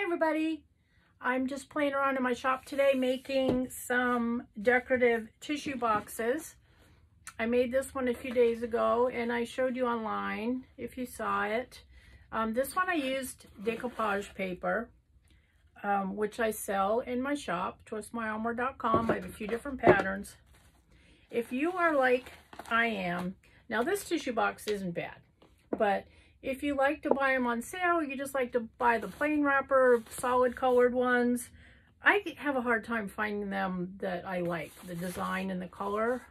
Hi everybody, I'm just playing around in my shop today making some decorative tissue boxes. I made this one a few days ago and I showed you online if you saw it. This one I used decoupage paper, which I sell in my shop, twistmyarmor.com. I have a few different patterns. If you are like I am, now this tissue box isn't bad, but if you like to buy them on sale, you just like to buy the plain wrapper, solid colored ones, I have a hard time finding them that I like, the design and the color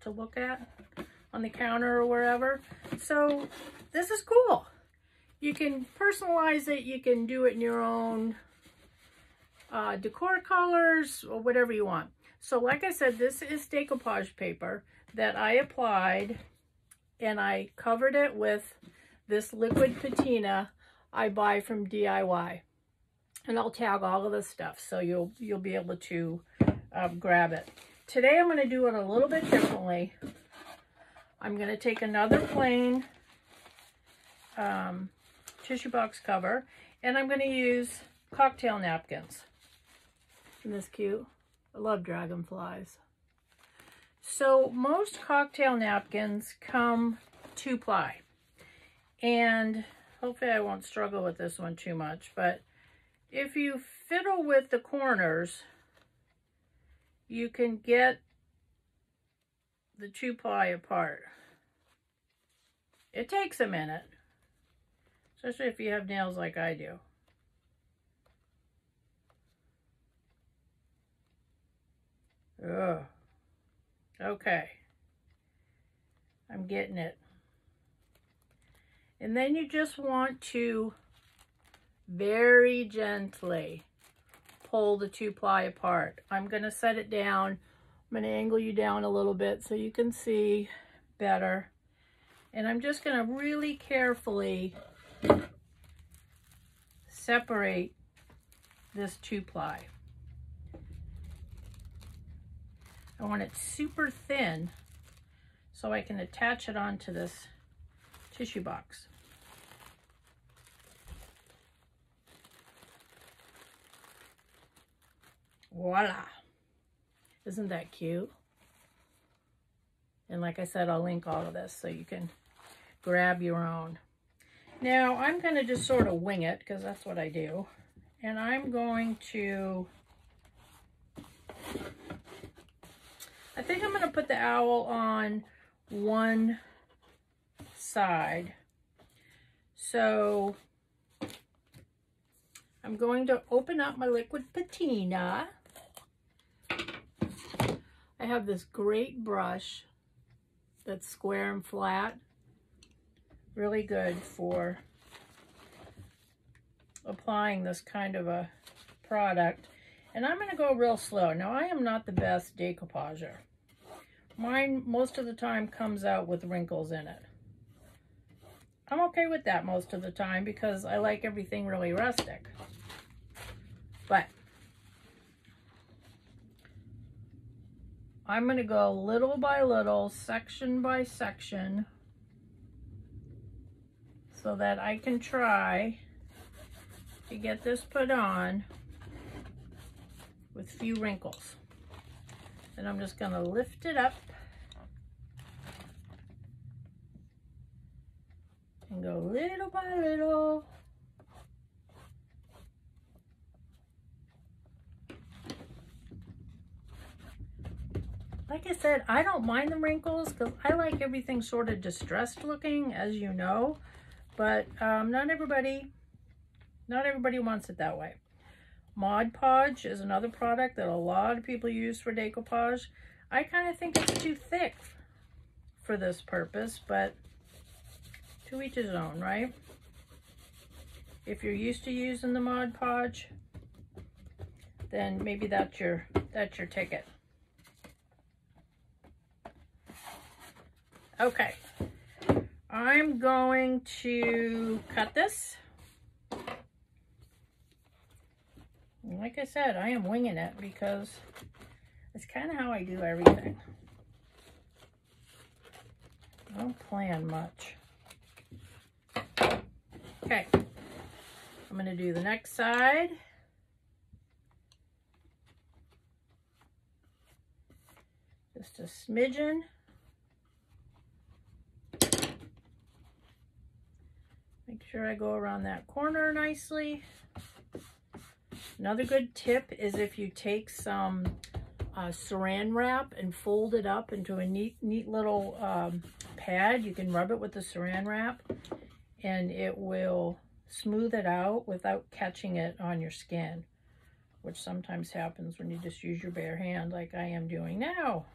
to look at on the counter or wherever. So this is cool. You can personalize it, you can do it in your own decor colors or whatever you want. So like I said, this is decoupage paper that I applied and I covered it with this liquid patina I buy from DIY, and I'll tag all of this stuff so you'll be able to grab it. Today I'm going to do it a little bit differently. I'm going to take another plain tissue box cover and I'm going to use cocktail napkins. Isn't this cute? I love dragonflies. So most cocktail napkins come 2-ply. And hopefully I won't struggle with this one too much, but if you fiddle with the corners, you can get the 2-ply apart. It takes a minute, especially if you have nails like I do. Ugh. Okay. I'm getting it. And then you just want to very gently pull the 2-ply apart. I'm going to set it down. I'm going to angle you down a little bit so you can see better. And I'm just going to really carefully separate this 2-ply. I want it super thin so I can attach it onto this tissue box. Voila! Isn't that cute? And like I said, I'll link all of this so you can grab your own. Now I'm going to just sort of wing it because that's what I do. And I'm going to, I think I'm going to put the owl on one side. So I'm going to open up my liquid patina. I have this great brush that's square and flat. Really good for applying this kind of a product. And I'm going to go real slow. Now I am not the best decoupager. Mine most of the time comes out with wrinkles in it. I'm okay with that most of the time because I like everything really rustic. But I'm going to go little by little, section by section, so that I can try to get this put on with few wrinkles. And I'm just going to lift it up and go little by little. Like I said, I don't mind the wrinkles because I like everything sort of distressed looking, as you know, but not everybody wants it that way. Mod Podge is another product that a lot of people use for decoupage. I kind of think it's too thick for this purpose, but to each his own, right? If you're used to using the Mod Podge, then maybe that's your ticket. Okay, I'm going to cut this. Like I said, I am winging it because it's kind of how I do everything. I don't plan much. Okay, I'm going to do the next side. Just a smidgen. Make sure I go around that corner nicely. Another good tip is if you take some saran wrap and fold it up into a neat little pad. You can rub it with the saran wrap and it will smooth it out without catching it on your skin, which sometimes happens when you just use your bare hand like I am doing now.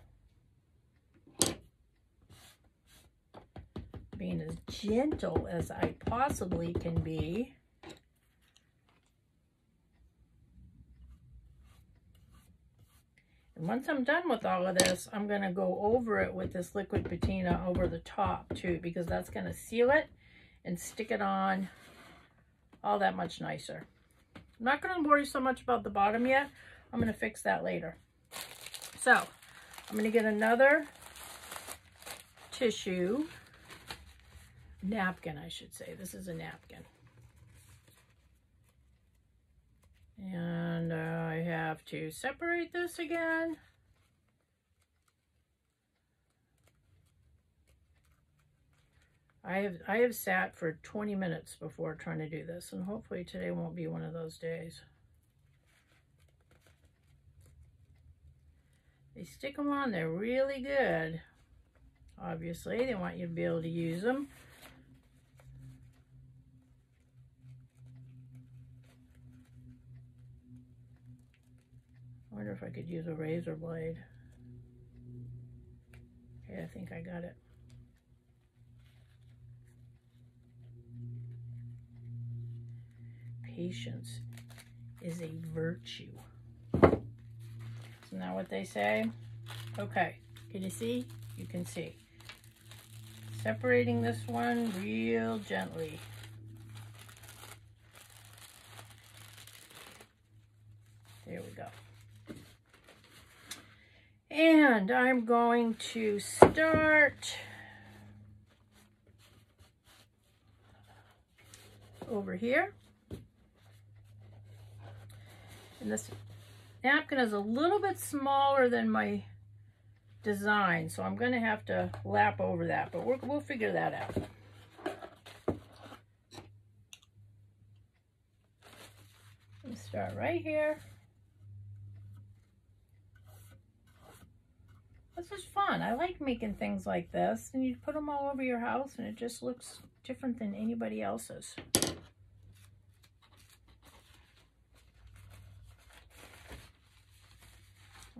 Being as gentle as I possibly can be. And once I'm done with all of this, I'm going to go over it with this liquid patina over the top too, because that's going to seal it and stick it on all that much nicer. I'm not going to worry so much about the bottom yet. I'm going to fix that later. So I'm going to get another tissue, napkin I should say. This is a napkin. And I have to separate this again. I have sat for 20 minutes before trying to do this, and hopefully today won't be one of those days. They stick them on there really good. Obviously, they want you to be able to use them. I wonder if I could use a razor blade. Okay, I think I got it. Patience is a virtue. Isn't that what they say? Okay, can you see? You can see. Separating this one real gently. There we go. And I'm going to start over here. And this napkin is a little bit smaller than my design, so I'm going to have to lap over that, but we'll figure that out. Let's start right here. This is fun. I like making things like this, and you put them all over your house and it just looks different than anybody else's.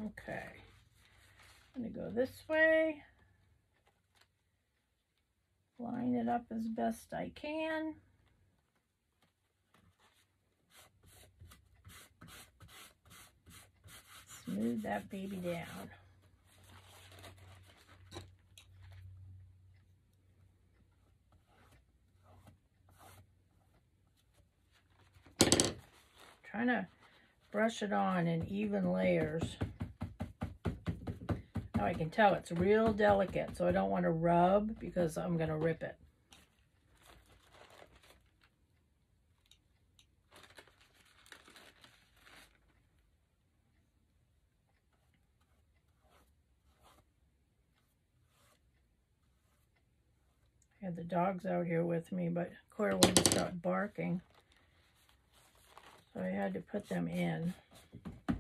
Okay, I'm going to go this way, line it up as best I can. Smooth that baby down. Trying to brush it on in even layers. Now I can tell it's real delicate, so I don't want to rub because I'm going to rip it. I had the dogs out here with me, but Cora wouldn't stop barking. So I had to put them in. I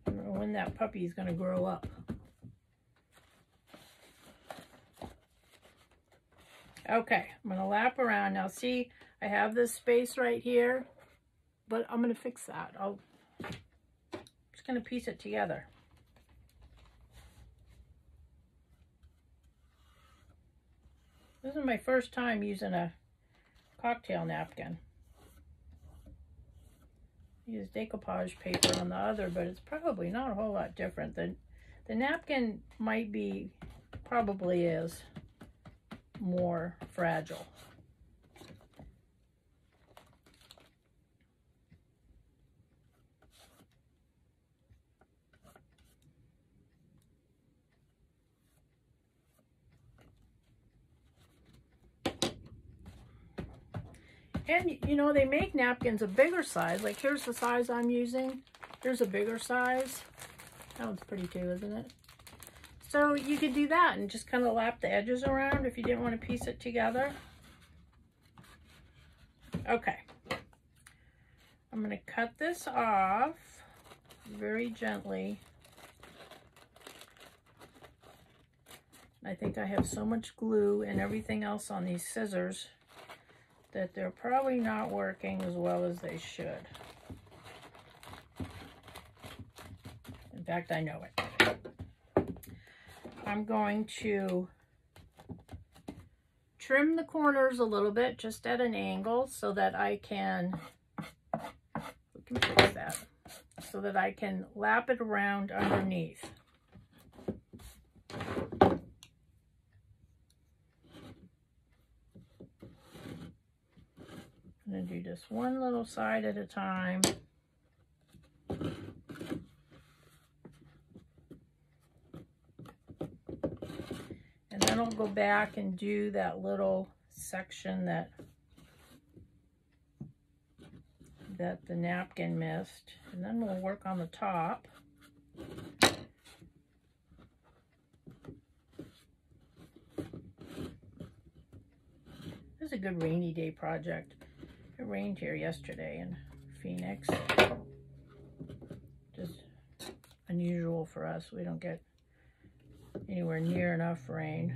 don't know when that puppy is going to grow up. Okay, I'm going to lap around. Now see, I have this space right here, but I'm going to fix that. I'm just going to piece it together. This is my first time using a cocktail napkin. I use decoupage paper on the other, but it's probably not a whole lot different. The napkin might be, probably is more fragile. And, you know, they make napkins a bigger size. Like, here's the size I'm using. Here's a bigger size. That one's pretty too, isn't it? So you could do that and just kind of lap the edges around if you didn't want to piece it together. Okay. I'm going to cut this off very gently. I think I have so much glue and everything else on these scissors that they're probably not working as well as they should. In fact, I know it. I'm going to trim the corners a little bit, just at an angle, so that I can, we can fix that, so that I can lap it around underneath. I'm going to do just one little side at a time. And then I'll go back and do that little section that the napkin missed. And then we'll work on the top. This is a good rainy day project. It rained here yesterday in Phoenix. Just unusual for us. We don't get anywhere near enough rain.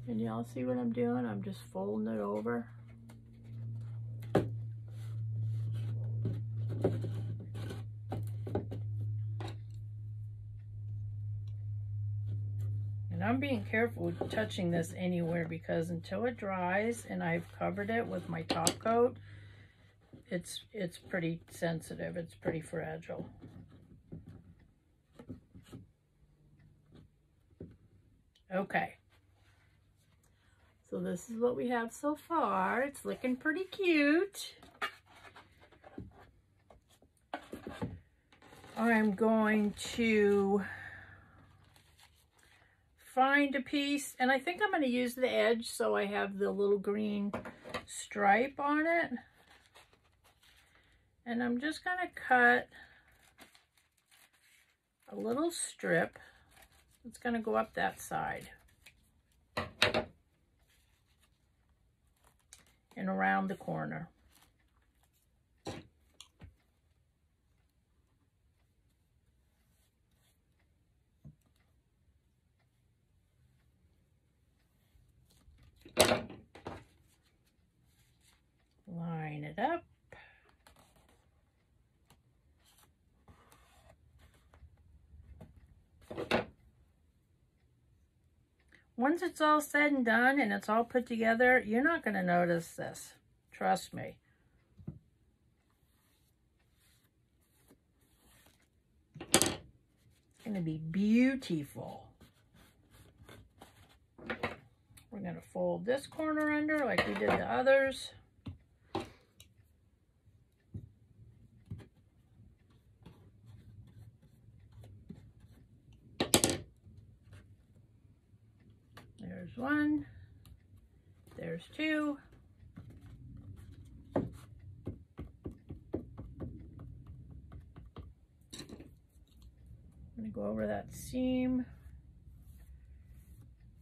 And y'all see what I'm doing? I'm just folding it over. And I'm being careful with touching this anywhere, because until it dries and I've covered it with my top coat, it's pretty sensitive. It's pretty fragile. Okay. So this is what we have so far. It's looking pretty cute. I'm going to find a piece, and I think I'm going to use the edge so I have the little green stripe on it. And I'm just going to cut a little strip. It's going to go up that side and around the corner. Line it up. Once it's all said and done and it's all put together, you're not going to notice this. Trust me. It's going to be beautiful. We're going to fold this corner under like we did the others. There's one, there's two. I'm going to go over that seam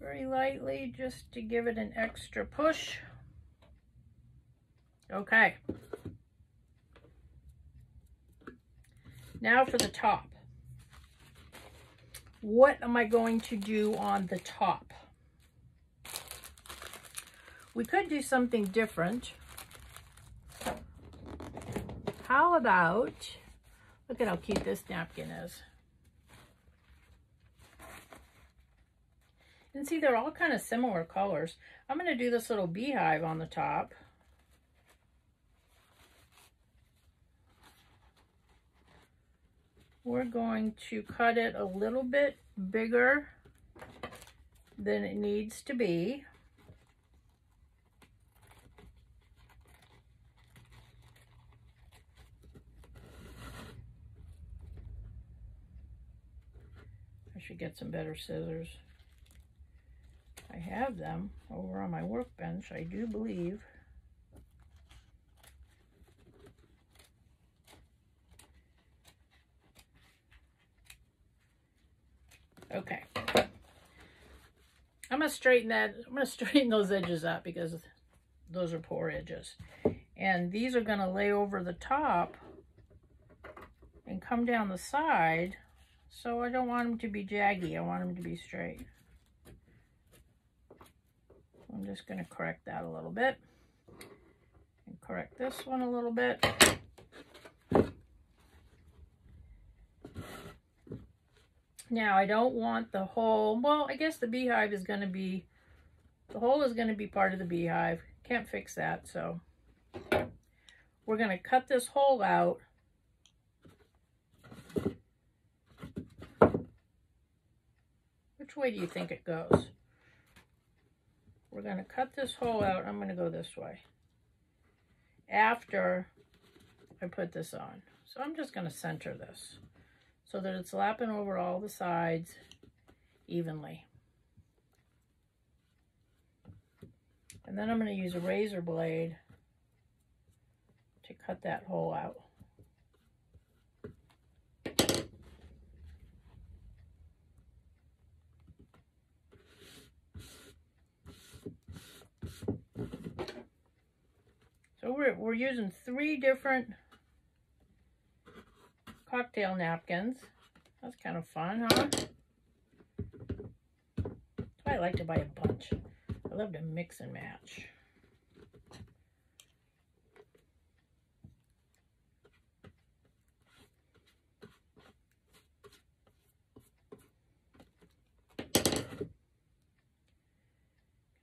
very lightly just to give it an extra push. Okay. Now for the top. What am I going to do on the top? We could do something different. How about, look at how cute this napkin is. And see, they're all kind of similar colors. I'm going to do this little beehive on the top. We're going to cut it a little bit bigger than it needs to be. I should get some better scissors. I have them over on my workbench, I do believe. Okay. I'm going to straighten those edges up because those are poor edges. And these are going to lay over the top and come down the side. So I don't want them to be jaggy. I want them to be straight. I'm just going to correct that a little bit. And correct this one a little bit. Now I don't want the hole, well, I guess the beehive is going to be, the hole is going to be part of the beehive. Can't fix that, so we're going to cut this hole out. Which way do you think it goes? We're going to cut this hole out. I'm going to go this way after I put this on. So I'm just going to center this so that it's lapping over all the sides evenly. And then I'm going to use a razor blade to cut that hole out. So we're using 3 different cocktail napkins. That's kind of fun, huh? I like to buy a bunch. I love to mix and match.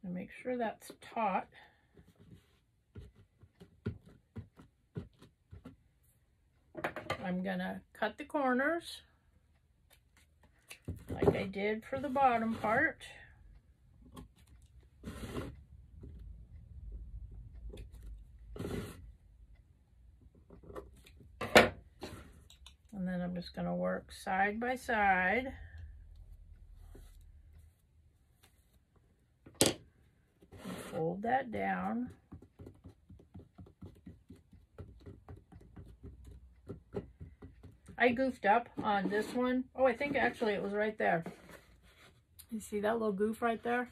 Gonna make sure that's taut. I'm gonna cut the corners like I did for the bottom part. And then I'm just gonna work side by side. And fold that down. I goofed up on this one. Oh, I think actually it was right there. You see that little goof right there?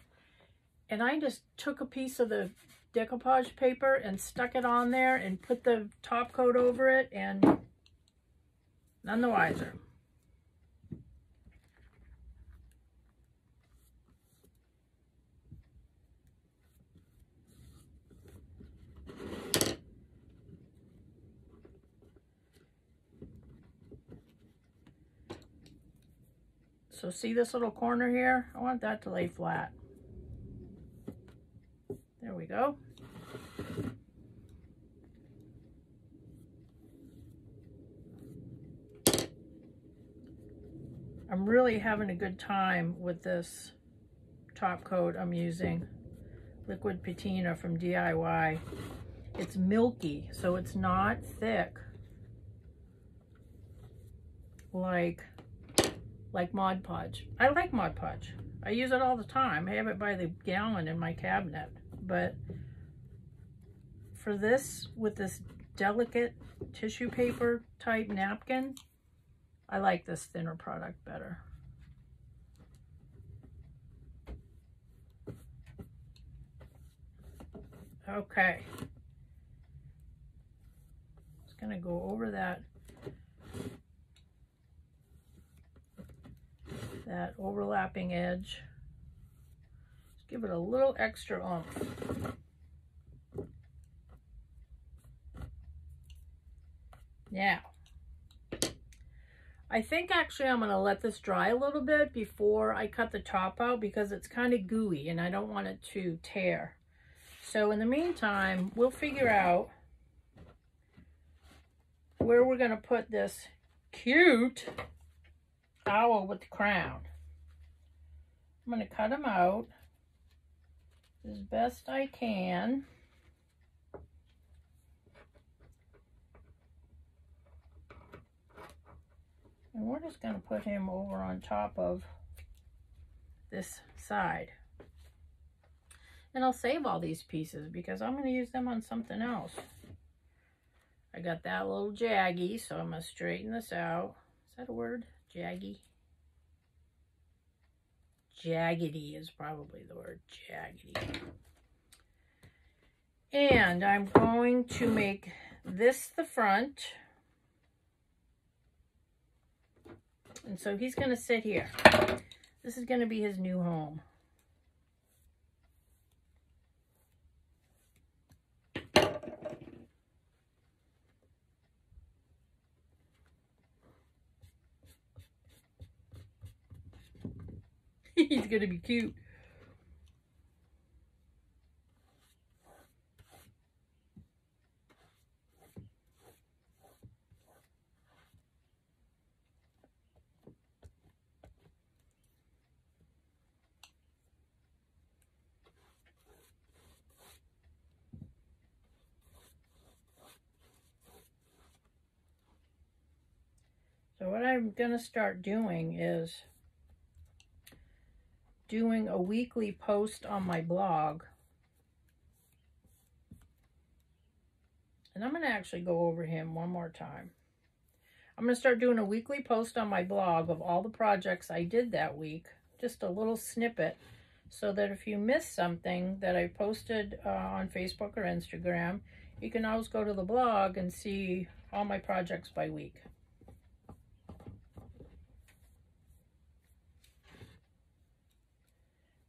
And I just took a piece of the decoupage paper and stuck it on there and put the top coat over it, and none the wiser. So see this little corner here? I want that to lay flat. There we go. I'm really having a good time with this top coat I'm using. Liquid Patina from DIY. It's milky, so it's not thick like Mod Podge. I like Mod Podge. I use it all the time. I have it by the gallon in my cabinet. But for this, with this delicate tissue paper type napkin, I like this thinner product better. Okay. Just gonna go over that overlapping edge. Just give it a little extra oomph. Now, I think actually I'm going to let this dry a little bit before I cut the top out because it's kind of gooey and I don't want it to tear. So in the meantime, we'll figure out where we're going to put this cute owl with the crown. I'm going to cut them out as best I can. And we're just going to put him over on top of this side. And I'll save all these pieces because I'm going to use them on something else. I got that little jaggy, so I'm going to straighten this out. Is that a word? Jaggy? Jaggedy is probably the word. Jaggedy. And I'm going to make this the front. And so he's going to sit here. This is going to be his new home. He's going to be cute. So what I'm going to start doing is doing a weekly post on my blog. And I'm going to actually go over him one more time. I'm going to start doing a weekly post on my blog of all the projects I did that week. Just a little snippet, so that if you miss something that I posted on Facebook or Instagram, you can always go to the blog and see all my projects by week.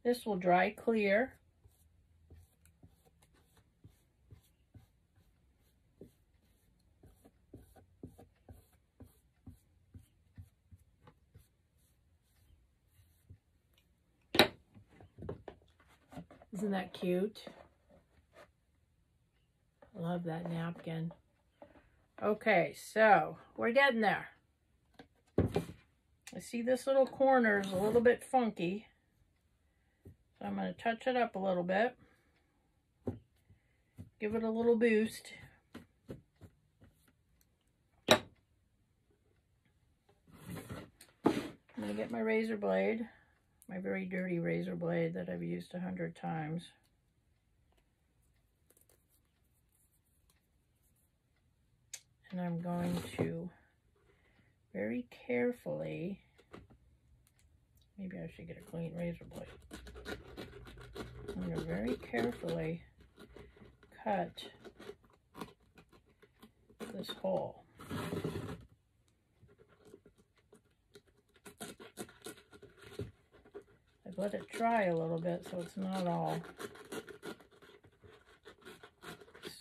This will dry clear. Isn't that cute? I love that napkin. Okay, so we're getting there. I see this little corner is a little bit funky. So I'm going to touch it up a little bit. Give it a little boost. I'm going to get my razor blade. My very dirty razor blade that I've used 100 times. And I'm going to very carefully, maybe I should get a clean razor blade. I'm going to very carefully cut this hole. I've let it dry a little bit so it's not all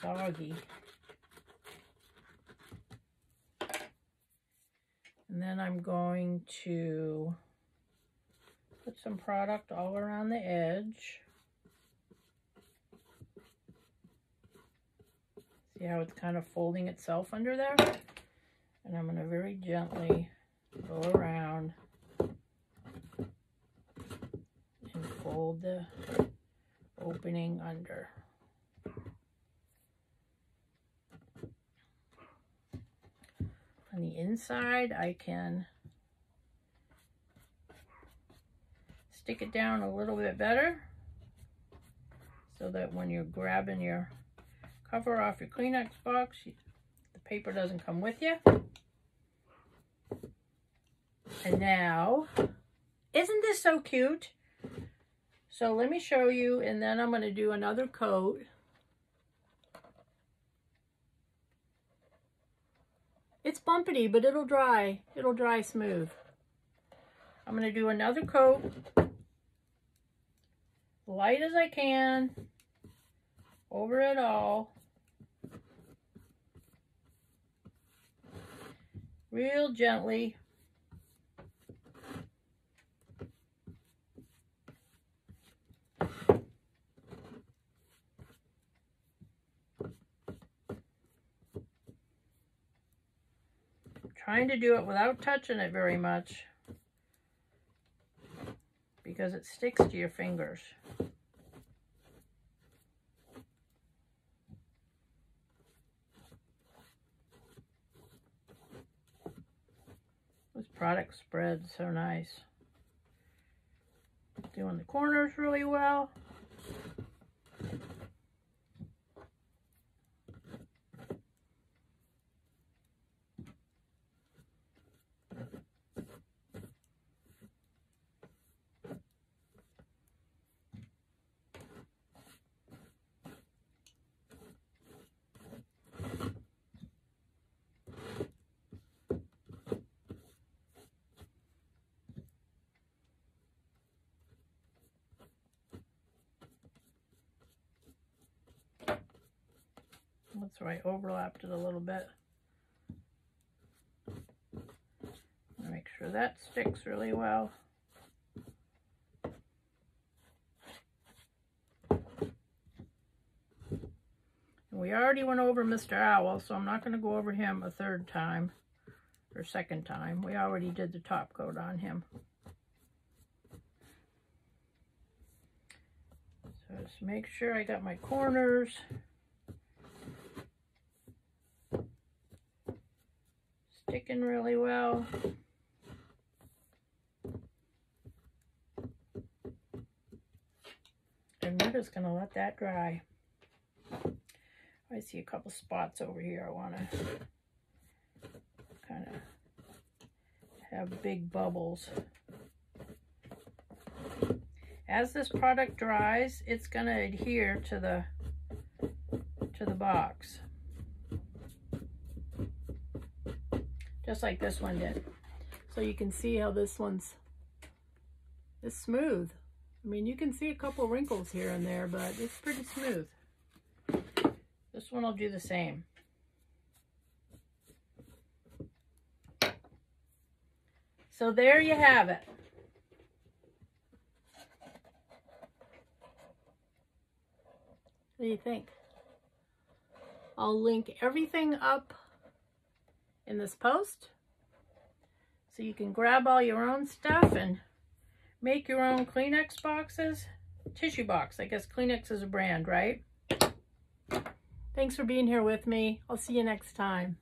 soggy. And then I'm going to put some product all around the edge. See how it's kind of folding itself under there? And I'm going to very gently go around and fold the opening under. On the inside, I can stick it down a little bit better so that when you're grabbing your cover off your Kleenex box, the paper doesn't come with you. And now, isn't this so cute? So let me show you, and then I'm going to do another coat. It's bumpity, but it'll dry. It'll dry smooth. I'm going to do another coat, light as I can, over it all. Real gently. Trying to do it without touching it very much because it sticks to your fingers. This product spreads so nice. Doing the corners really well. That's where I overlapped it a little bit. Make sure that sticks really well. And we already went over Mr. Owl, so I'm not going to go over him a third time or second time. We already did the top coat on him. So just make sure I got my corners. Sticking really well. And we're just going to let that dry. I see a couple spots over here I want to kind of have big bubbles. As this product dries, it's going to adhere to the box. Just like this one did. So you can see how this one's smooth. I mean, you can see a couple wrinkles here and there, but it's pretty smooth. This one will do the same. So there you have it. What do you think? I'll link everything up in this post so you can grab all your own stuff and make your own Kleenex boxes. Tissue box. I guess Kleenex is a brand, right? Thanks for being here with me. I'll see you next time.